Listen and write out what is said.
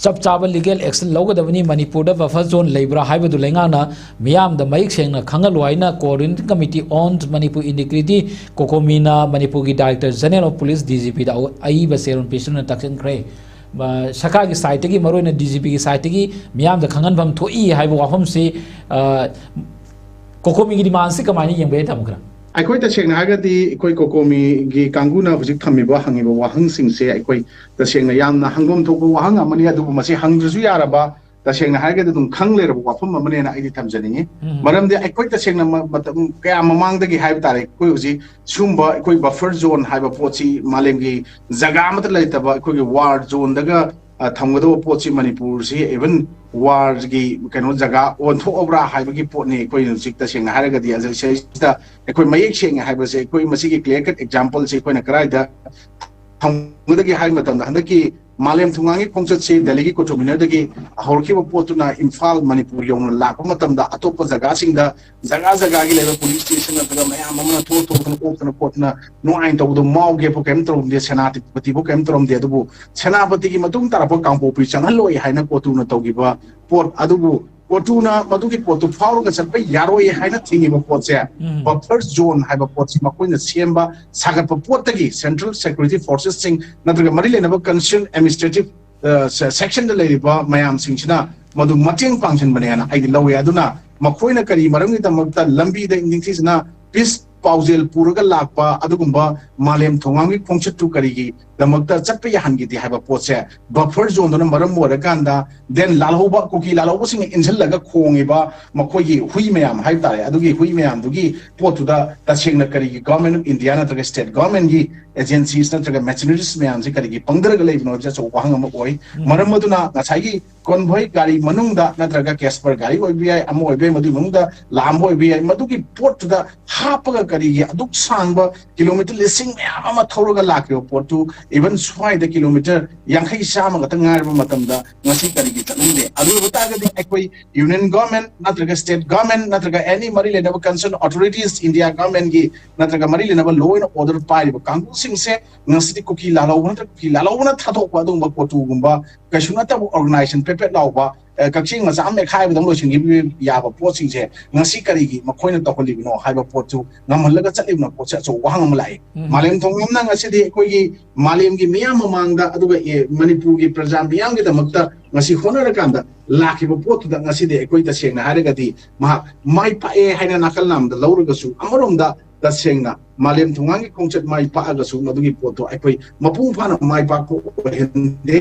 चप चाब legal action लौगदबनी मणिपुर बफर जोन लेब्रा हाइबदु लेंगाना मियाम द मयिक सेंगना खंगलवाइना coordinating committee on Manipur integrity कोकोमीना मणिपुर की director general of police DGP दा आई बसेरन पेशन तक्सनख्रे सरकार की साइट की मरोइना डीजीपी की साइट की मियाम द खंगनफम थोई हाइब वाफम से कोकोमी की डिमांड से कमानी यंबे थमखरा अखोई तसेंगना हागदी अखोई कोकोमी गी कांगुना हुजिक थमिबा हंगिबा वाहंग सिंगसे अखोई तसेंगना यामना हंगोम थोबो वाहंग अमनि अदुबु मसे हंगद्रसु याराबा तसेंगना हागदी दुम खंगलेरबो वाफम अमनेना आइदि थमजनिंगे मरमदे अखोई तसेंगना मतम कया ममांगदगी हाइब तारे कोई हुजि सुंबा अखोई बफर जोन हाइबा पोची मालेमगी जगा मत लेतबा अखोई वार्ड जोन दगा थमगदो पोची मणिपुर से इवन वार की कनो जगह ओंथोब्रा हाइबगी पोटने कोई हुजिक तसेंगना हारगदी अजैसेदा अखोई मयेक सेंगे हाइबसे अखोई मसिगी क्लियर कट एग्जांपल से कोइना कराइदा थमगदगी हाइ मतमदा हंदकी मालेम थुंगांगी खोंचत से दिल्ली की कोटोमिनरदगी हौरखिबा पोतुना इम्फाल मणिपुर यौन लाप मतमदा अतोप जगह सिंगदा जगह जगह की लेवल पुलिस स्टेशन नतगा मयाम अमना थो थोना ओपना पोतना नुआइन तौदो माउगे पो केम तरोमदे सेनापति पो केम तरोमदे अदुबु सेनापति की मतुंग तारापो कांपोपि चंगलोय हाइना कोतुना तौगिबा पोट अदुबु कोटुना मधुकी पोटु फाउरगा चलपै यारोय हाइना थिंगिबा पोटसे बफर जोन हाइबा पोटसे मकोइना सेमबा सागतपा पोटगी सेंट्रल सिक्योरिटी फोर्सेस सिंग नत्रगा मरि लेनबा कंसर्न एडमिनिस्ट्रेटिव सेक्शन द लेरिबा मयाम सिंगसिना मधु मटिंग पांगसन बनेना आइदि लवे अदुना मकोइना करी मरंगी तमकता लंबी द इंगिंगसिना पीस पाउजेल पूरगा लाकपा अदुगुंबा मालेम थोंगांगी खोंचतु करीगी दमकता चटपे याहनगिदि हाइबा पोटसे बफर जोन दोना मरम मोरकांदा देन लालहोबा कुकी लालहोबा सिंग इनजलगा खोंगेबा मखोगी हुई मयाम हाइब तारे अदुगी हुई मयाम दुगी पोतुदा तसेंगना करीगी गवर्नमेंट ऑफ इंडिया नत्रगा स्टेट गवर्नमेंट की एजेंसीज नत्रगा मैचनरीज मयाम से करीगी पंगदरगा लेबनो जसो वाहंग अम ओय मरम मदुना ngसाइगी कॉन्वॉय गाड़ी मनुंगदा नत्रगा कैस्पर गाड़ी ओइबियाय अम ओइबे मदु मनुंगदा लाम ओइबियाय मदुगी पोतुदा हापगा करीगी अदुक सांगबा किलोमीटर लिसिंग मयाम अमा थौरगा लाक्यो पोतु इवन स्वाइद किलोमीटर यांखै सामगा तंगारबा मतमदा ngasi karigi chalunde adu butagadi ekoi union government natraga state government natraga any mari lenaba concerned authorities india government gi natraga mari lenaba law and order pariba kangu singse ngasi kuki lalawna thadokwa dungba potu gumba kaishuna ta organization pepe lawba kakching ma sam me khai ba dong lo singi ya ba pot sing se ngasi karigi makhoina tokoli no haiba potu ngamhallaga chalibna pot se so wahang am lai malem thongam na ngasi di ekoi gi malem gi miyam mangda aduga manipur gi praja miyam gi damakta ngasi honora kanda lakhiba potu da ngasi de ekoi ta sengna haragadi ma mai pa haina nakal nam da lawraga su amarom da sengna malem thungangi kongchat mai pa aga su madugi potu ekoi mapung phana mai pa ko hende